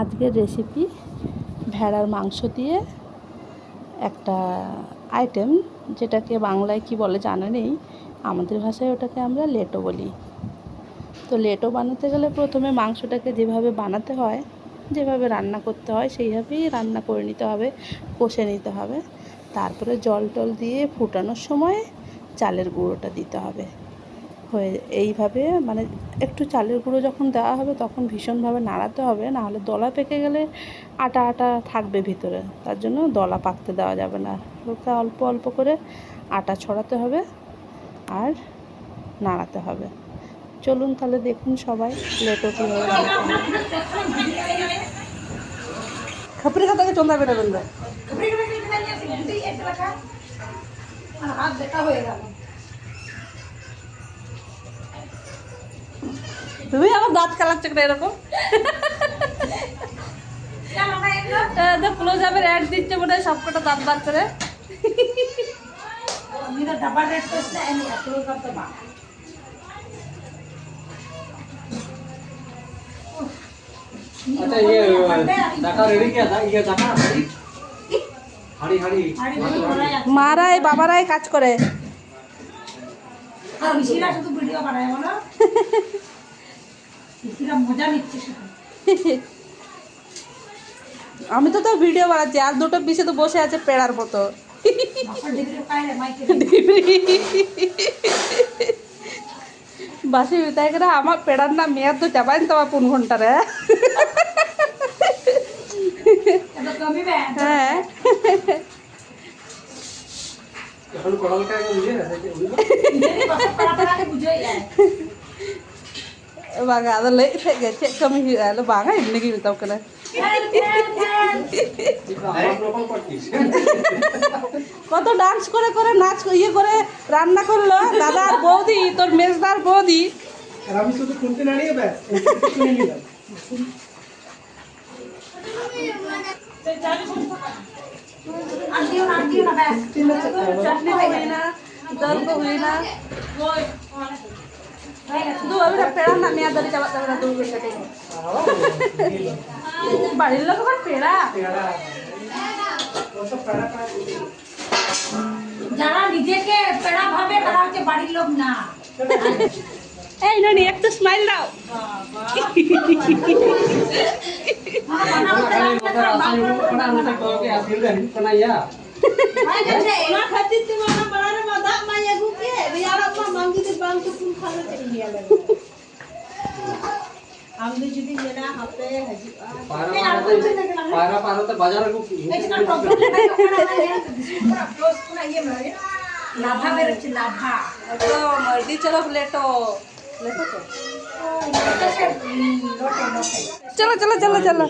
আজকের রেসিপি ভেড়ার মাংস দিয়ে একটা আইটেম, যেটাকে বাংলায় কি বলে জানা নেই, আমাদের ভাষায় ওটাকে আমরা লেটো বলি। তো লেটো বানাতে গেলে প্রথমে মাংসটাকে যেভাবে বানাতে হয়, যেভাবে রান্না করতে হয় সেইভাবেই রান্না করে নিতে হবে, কষে নিতে হবে। তারপরে জল টল দিয়ে ফুটানোর সময় চালের গুঁড়োটা দিতে হবে। এইভাবে মানে একটু চালের গুঁড়ো যখন দেওয়া হবে তখন ভীষণভাবে নাড়াতে হবে, নাহলে দলা পেকে গেলে আটা আটা থাকবে ভিতরে, তার জন্য দলা পাকতে দেওয়া যাবে না। হালকা অল্প অল্প করে আটা ছড়াতে হবে আর নাড়াতে হবে। চলুন তাহলে দেখুন সবাই লেটো কীভাবে খাপড়ি খাতাকে চন্দা বেটা বেরোবে। তুমি আমার দাঁত কালাচ্ছে না এরকম ক্লোজ আপের অ্যাড দিচ্ছে মনে হয়, সবকটা দাঁত বার করে। अच्छा ये दाका रेडी किया था, ये दाका हाड़ी हाड़ी মারাই বাবারাই কাজ করে। আমি তো ভিডিও বানাচ্ছি, আর দুটো পিছে তো বসে আছে পেড়ার মতো। বাসি তাই করে আমার পেড়ার নাম মেয়াদ তো চাপাইন তোমার 5 ঘন্টা রে। হ্যাঁ এখন কোড়াল কা বুঝে না বাঙা আদা লাই থেকে চেক কমি হলো বাঙা এমনি কি তাও করে কত ডান্স করে করে নাচ ইয়ে করে রান্না করলো দাদা আর বৌদি, তোর মেজদার বৌদি। আর আমি শুধু শুনতে দাঁড়িয়ে ব্যাস শুনে নিলাম। বাড়ির লোক আবার পেড়া, যারা নিজেকে পেড়া ভাবে তারা হচ্ছে বাড়ির লোক না। এই ননি একটু স্মাইল দাও। আমি যদি মেলা হাতে পায়রা পায়রা তো বাজারে লাভা বেরোচ্ছে, লাভা। তো মর্দি চলো লেটো লেটো তো চলো চলো চলো চলো।